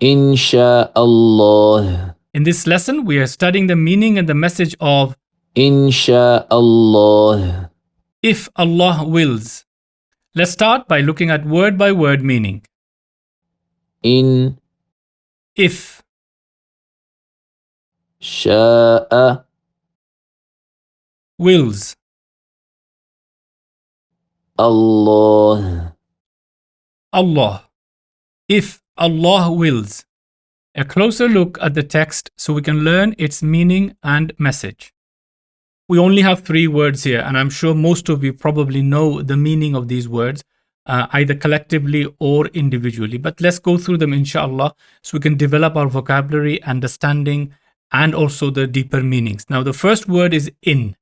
Insha Allah. In this lesson, we are studying the meaning and the message of Insha Allah. if Allah wills. Let's start by looking at word by word meaning. In If, sha'a wills, Allah. Allah. If Allah wills. A closer look at the text so we can learn its meaning and message. We only have 3 words here, and I'm sure most of you probably know the meaning of these words, either collectively or individually. But let's go through them, inshallah, so we can develop our vocabulary, understanding, and also the deeper meanings. Now, the first word is in.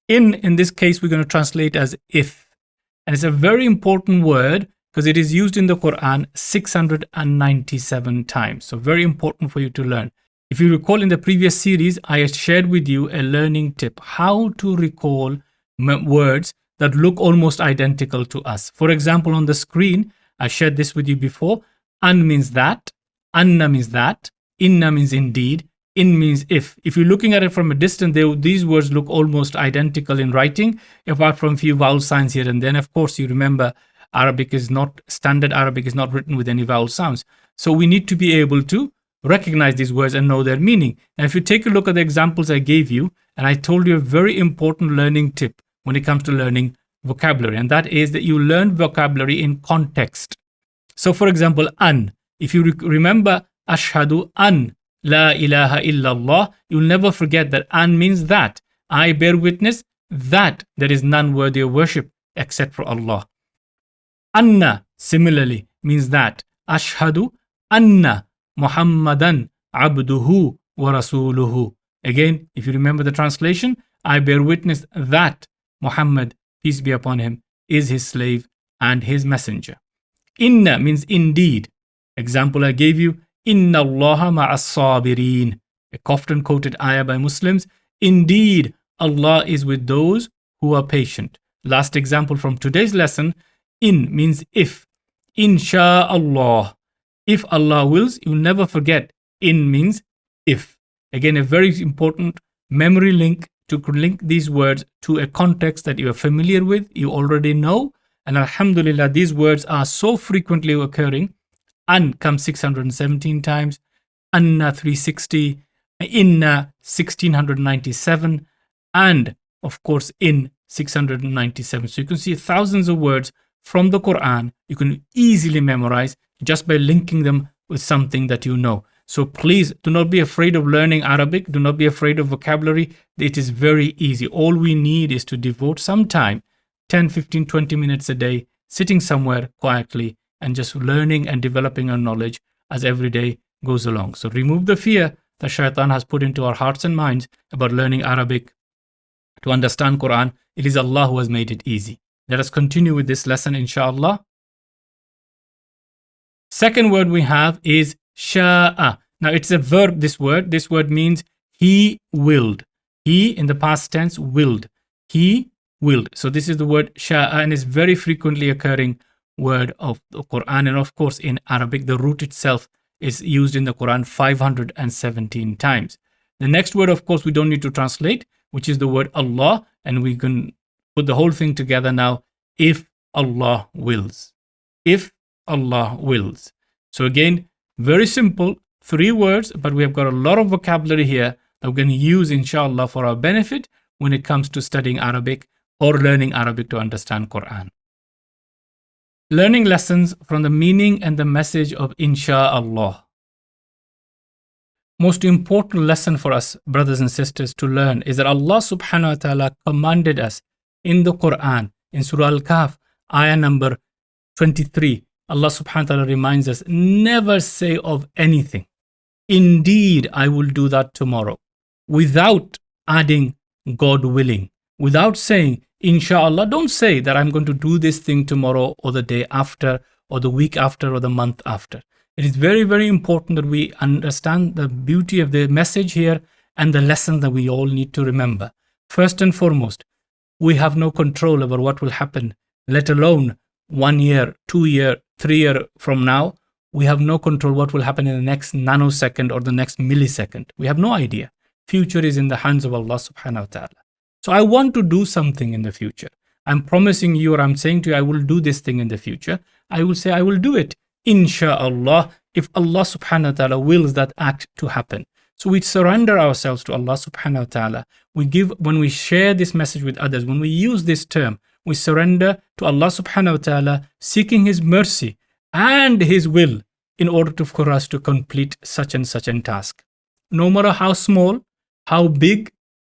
In this case, we're going to translate as if. And it's a very important word because it is used in the Quran 697 times. So very important for you to learn. If you recall in the previous series, I had shared with you a learning tip, how to recall words that look almost identical to us. For example, on the screen, I shared this with you before. An means that, anna means that, inna means indeed, in means if. If you're looking at it from a distance, these words look almost identical in writing, apart from a few vowel signs here and then. Of course, you remember standard Arabic is not written with any vowel sounds. So we need to be able to recognize these words and know their meaning. Now, if you take a look at the examples I gave you, and I told you a very important learning tip when it comes to learning vocabulary, and that is that you learn vocabulary in context. So, for example, an. If you remember ashhadu an la ilaha illallah, you'll never forget that an means that. I bear witness that there is none worthy of worship except for Allah. Anna, similarly, means that. Ashhadu anna Muhammadan abduhu wa rasuluhu. Again, if you remember the translation, I bear witness that Muhammad, peace be upon him, is his slave and his messenger. Inna means indeed. Example I gave you, Inna Allaha ma'as sabirin. A often quoted ayah by Muslims. Indeed, Allah is with those who are patient. Last example from today's lesson, in means if. Insha Allah. If Allah wills, you'll never forget. In means if. Again, a very important memory link to link these words to a context that you are familiar with, you already know. And alhamdulillah, these words are so frequently occurring. An comes 617 times, anna 360, inna 1697, and of course in 697. So you can see thousands of words from the Quran you can easily memorize just by linking them with something that you know. So please do not be afraid of learning Arabic. Do not be afraid of vocabulary. It is very easy. All we need is to devote some time, 10, 15, 20 minutes a day, sitting somewhere quietly and just learning and developing our knowledge as every day goes along. So remove the fear that shaitan has put into our hearts and minds about learning Arabic to understand Quran. It is Allah who has made it easy. Let us continue with this lesson, inshallah. Second word we have is sha'a. Now it's a verb, this word. This word means he willed. He, in the past tense, willed. He willed. So this is the word sha'a, and is very frequently occurring word of the Quran. And of course, in Arabic, the root itself is used in the Quran 517 times. The next word, of course, we don't need to translate, which is the word Allah. And we can put the whole thing together now. If Allah wills. If Allah wills. So again, very simple, 3 words, but we have got a lot of vocabulary here that we're going to use, inshallah, for our benefit when it comes to studying Arabic or learning Arabic to understand Quran. Learning lessons from the meaning and the message of Insha Allah. Most important lesson for us, brothers and sisters, to learn is that Allah subhanahu wa ta'ala commanded us in the Quran, in Surah Al-Kahf, ayah number 23. Allah subhanahu wa ta'ala reminds us, never say of anything, indeed I will do that tomorrow, without adding God willing, without saying inshallah. Don't say that I'm going to do this thing tomorrow or the day after or the week after or the month after. It is very, very important that we understand the beauty of the message here and the lesson that we all need to remember. First and foremost, we have no control over what will happen, let alone 1 year, 2 year, 3 year from now, we have no control what will happen in the next nanosecond or the next millisecond. We have no idea. Future is in the hands of Allah subhanahu wa ta'ala. So I want to do something in the future. I'm promising you, or I'm saying to you, I will do this thing in the future. I will say I will do it, Insha Allah, if Allah subhanahu wa ta'ala wills that act to happen. So we surrender ourselves to Allah subhanahu wa ta'ala. When we share this message with others, when we use this term, we surrender to Allah subhanahu wa ta'ala, seeking His mercy and His will in order for us to complete such and such a task. No matter how small, how big,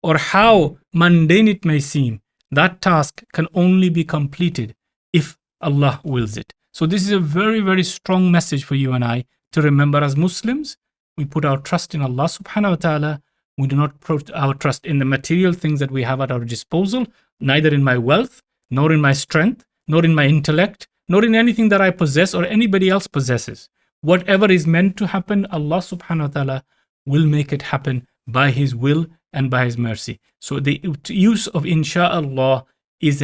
or how mundane it may seem, that task can only be completed if Allah wills it. So this is a very, very strong message for you and I to remember. As Muslims, we put our trust in Allah subhanahu wa ta'ala. We do not put our trust in the material things that we have at our disposal, neither in my wealth, nor in my strength, nor in my intellect, nor in anything that I possess or anybody else possesses. Whatever is meant to happen, Allah subhanahu wa ta'ala will make it happen by His will and by His mercy. So the use of Insha Allah is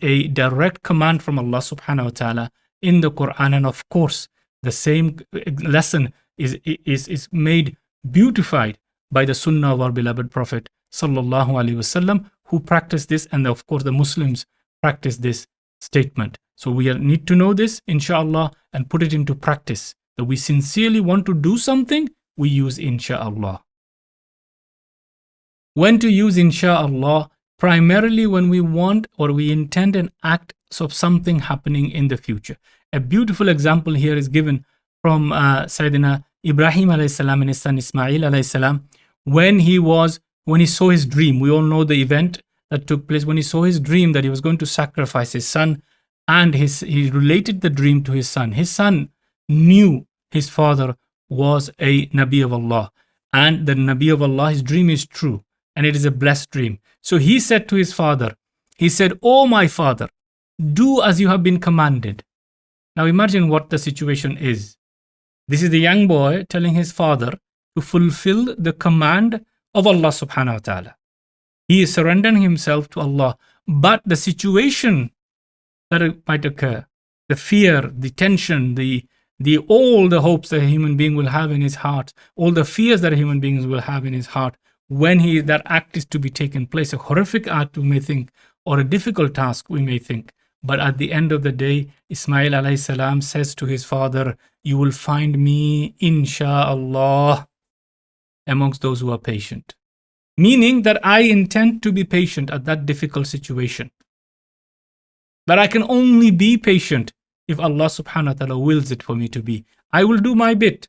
a direct command from Allah subhanahu wa ta'ala in the Qur'an. And of course, the same lesson is made beautified by the Sunnah of our beloved Prophet sallallahu alaihi wasallam, who practiced this, and of course the Muslims practice this statement. So we need to know this, inshallah, and put it into practice. That we sincerely want to do something, we use inshallah. When to use inshallah? Primarily when we want or we intend an act of something happening in the future. A beautiful example here is given from Sayyidina Ibrahim alayhi salam and his son Ismail alayhi salam, when he saw his dream. We all know the event that took place when he saw his dream that he was going to sacrifice his son, and he related the dream to his son. His son knew his father was a Nabi of Allah, and the Nabi of Allah, his dream is true, and it is a blessed dream. So he said to his father, he said, "Oh my father, do as you have been commanded." Now imagine what the situation is. This is the young boy telling his father to fulfill the command of Allah subhanahu wa ta'ala. He is surrendering himself to Allah. But the situation that might occur, the fear, the tension, all the hopes that a human being will have in his heart, all the fears that a human being will have in his heart, when that act is to be taken place, a horrific act we may think, or a difficult task we may think. But at the end of the day, Ismail alayhi salam says to his father, "You will find me, inshallah, amongst those who are patient." Meaning that I intend to be patient at that difficult situation. But I can only be patient if Allah subhanahu wa ta'ala wills it for me to be. I will do my bit.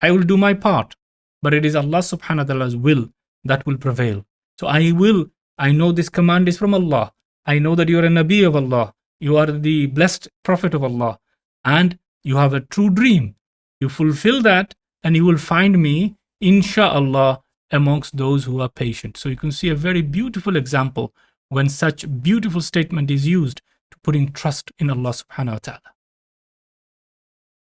I will do my part. But it is Allah subhanahu wa ta'ala's will that will prevail. So I know this command is from Allah. I know that you are a Nabi of Allah. You are the blessed Prophet of Allah. And you have a true dream. You fulfill that and you will find me, insha'Allah, amongst those who are patient. So you can see a very beautiful example when such beautiful statement is used to putting trust in Allah subhanahu wa ta'ala.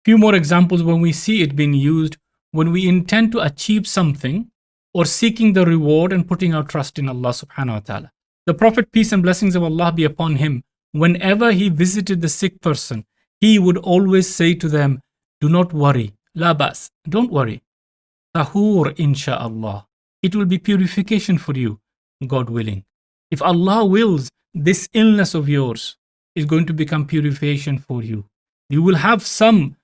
Few more examples when we see it being used when we intend to achieve something or seeking the reward and putting our trust in Allah subhanahu wa ta'ala. The Prophet, peace and blessings of Allah be upon him, whenever he visited the sick person, he would always say to them, "Do not worry, la bas, don't worry. Tahur insha'Allah. It will be purification for you, God willing. If Allah wills, this illness of yours is going to become purification for you. You will have some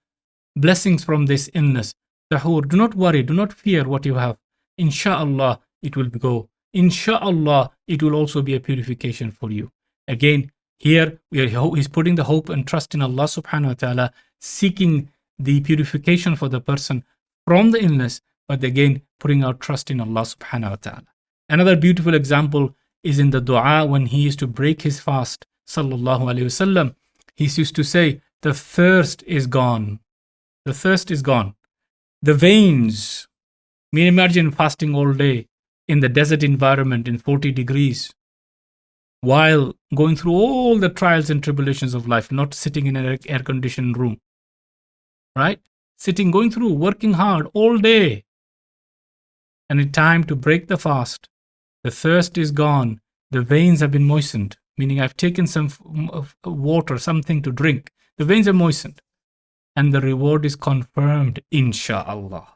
blessings from this illness. Tahur, do not worry, do not fear what you have. Insha'Allah, it will go. Insha'Allah, it will also be a purification for you." Again, here he's putting the hope and trust in Allah subhanahu wa ta'ala, seeking the purification for the person from the illness, but again, putting our trust in Allah subhanahu wa ta'ala. Another beautiful example is in the dua when he used to break his fast, sallallahu alayhi wasallam. He used to say, "The thirst is gone. The thirst is gone. The veins." I mean, imagine fasting all day in the desert environment in 40 degrees while going through all the trials and tribulations of life, not sitting in an air-conditioned room, right? Going through, working hard all day. And in time to break the fast, the thirst is gone, the veins have been moistened, meaning I've taken some water, something to drink. The veins are moistened. and the reward is confirmed, Insha Allah.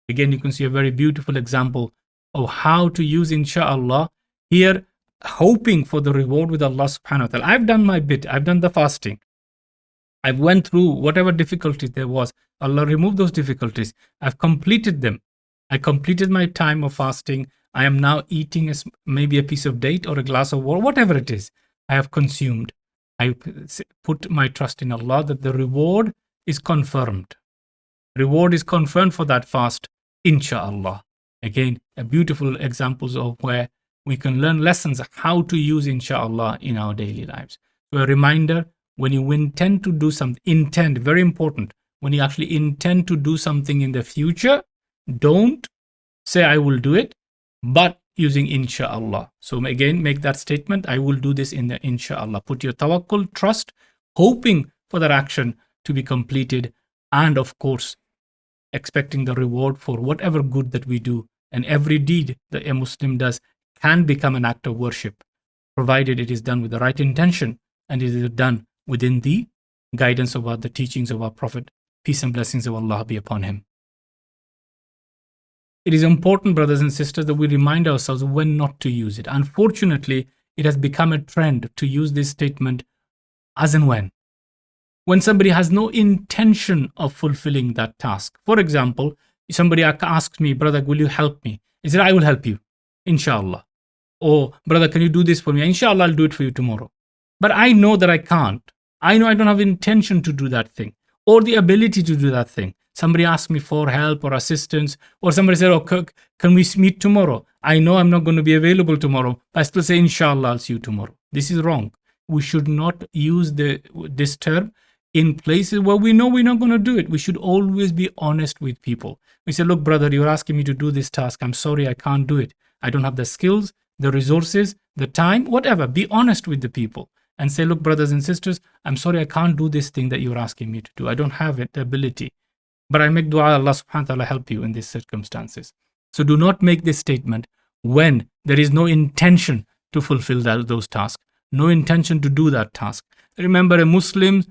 Again, you can see a very beautiful example of how to use Insha Allah here, hoping for the reward with Allah subhanahu wa ta'ala. I've done my bit. I've done the fasting. I've went through whatever difficulties there was. Allah removed those difficulties. I've completed them. I completed my time of fasting. I am now eating maybe a piece of date or a glass of water, whatever it is. I have consumed. I put my trust in Allah that the reward is confirmed. Reward is confirmed for that fast, inshallah. Again, a beautiful examples of where we can learn lessons how to use inshallah in our daily lives. So a reminder, when you intend to do something, intend, very important. When you actually intend to do something in the future, don't say I will do it, but using inshallah. So again, make that statement, I will do this in the inshallah. Put your tawakkul, trust, hoping for that action to be completed, and of course, expecting the reward for whatever good that we do. And every deed that a Muslim does can become an act of worship, provided it is done with the right intention and it is done within the guidance of the teachings of our Prophet, peace and blessings of Allah be upon him. It is important, brothers and sisters, that we remind ourselves when not to use it. Unfortunately, it has become a trend to use this statement as and when. When somebody has no intention of fulfilling that task. For example, somebody asks me, brother, will you help me? I said, I will help you, inshallah. Or, brother, can you do this for me? Inshallah, I'll do it for you tomorrow. But I know that I can't. I know I don't have intention to do that thing or the ability to do that thing. Somebody asked me for help or assistance, or somebody said, oh, can we meet tomorrow? I know I'm not going to be available tomorrow, but I still say, inshallah, I'll see you tomorrow. This is wrong. We should not use this term in places where we know we're not going to do it. We should always be honest with people. We say, look, brother, you're asking me to do this task. I'm sorry, I can't do it. I don't have the skills, the resources, the time, whatever. Be honest with the people and say, look, brothers and sisters, I'm sorry, I can't do this thing that you're asking me to do. I don't have it, the ability. But I make dua, Allah subhanahu wa ta'ala help you in these circumstances. So do not make this statement when there is no intention to fulfill those tasks, no intention to do that task. Remember, a Muslim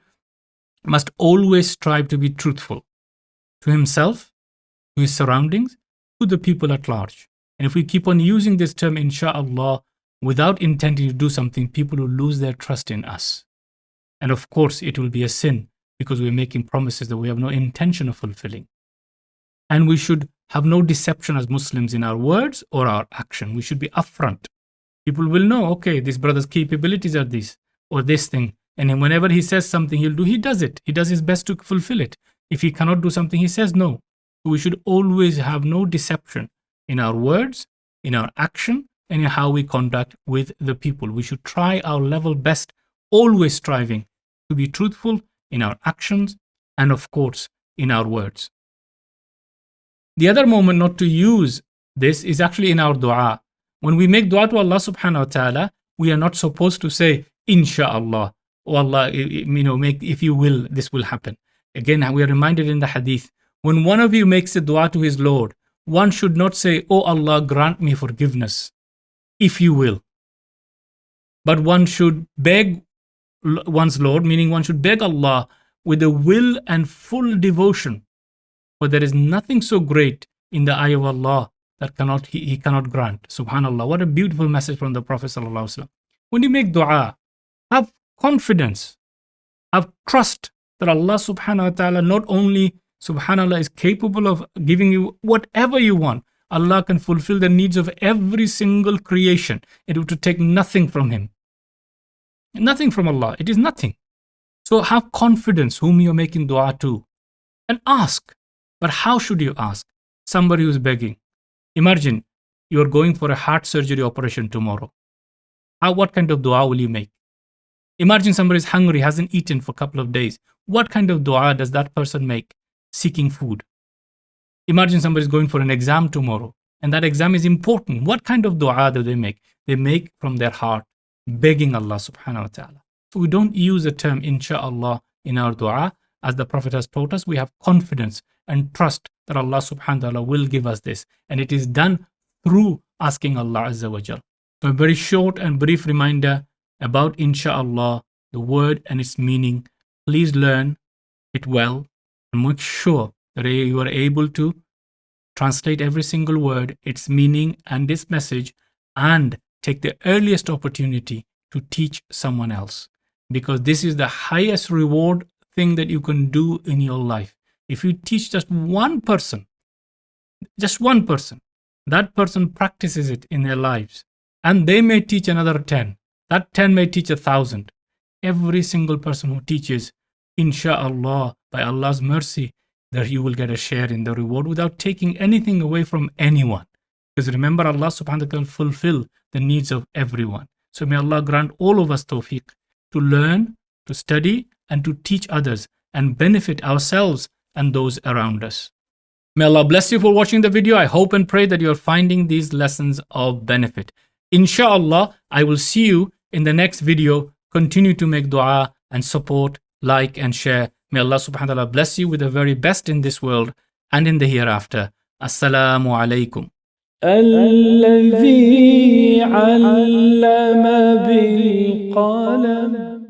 must always strive to be truthful to himself, to his surroundings, to the people at large. And if we keep on using this term, inshallah, without intending to do something, people will lose their trust in us. And of course, it will be a sin because we're making promises that we have no intention of fulfilling. And we should have no deception as Muslims in our words or our action. We should be upfront. People will know, okay, this brother's capabilities are this or this thing. And then whenever he says something he'll do, he does it. He does his best to fulfill it. If he cannot do something, he says no. We should always have no deception in our words, in our action, and in how we conduct with the people. We should try our level best, always striving to be truthful in our actions and, of course, in our words. The other moment not to use this is actually in our dua. When we make dua to Allah subhanahu wa ta'ala, we are not supposed to say, Insha'Allah, oh Allah, if you will, this will happen. Again, we are reminded in the hadith, when one of you makes a dua to his Lord, one should not say, oh Allah, grant me forgiveness, if you will. But one should beg one's Lord, meaning one should beg Allah with a will and full devotion. For there is nothing so great in the eye of Allah that He cannot grant. Subhanallah, what a beautiful message from the Prophet ﷺ. When you make dua, have confidence, have trust that Allah subhanahu wa ta'ala not only, subhanallah, is capable of giving you whatever you want. Allah can fulfill the needs of every single creation. It would take nothing from Him. Nothing from Allah. It is nothing. So have confidence whom you are making dua to. And ask. But how should you ask? Somebody who is begging. Imagine you are going for a heart surgery operation tomorrow. What kind of dua will you make? Imagine somebody is hungry, hasn't eaten for a couple of days. What kind of dua does that person make? Seeking food. Imagine somebody is going for an exam tomorrow, and that exam is important. What kind of dua do they make? They make from their heart, begging Allah subhanahu wa ta'ala. So we don't use the term insha'Allah in our dua. As the Prophet has taught us, we have confidence and trust that Allah subhanahu wa ta'ala will give us this. And it is done through asking Allah Azza wa Jal. So a very short and brief reminder about insha'Allah, the word and its meaning. Please learn it well. and make sure that you are able to translate every single word, its meaning and its message, and take the earliest opportunity to teach someone else, because this is the highest reward thing that you can do in your life. If you teach just one person, that person practices it in their lives, and they may teach another 10. That 10 may teach 1,000. Every single person who teaches, Insha Allah, by Allah's mercy, that you will get a share in the reward without taking anything away from anyone. Because remember, Allah subhanahu wa ta'ala will fulfill the needs of everyone. So may Allah grant all of us tawfiq to learn, to study, and to teach others and benefit ourselves and those around us. May Allah bless you for watching the video. I hope and pray that you are finding these lessons of benefit. Insha Allah, I will see you in the next video. Continue to make dua and support, like and share. May Allah subhanahu wa ta'ala bless you with the very best in this world and in the hereafter. Assalamu alaikum. الذي علم بالقلم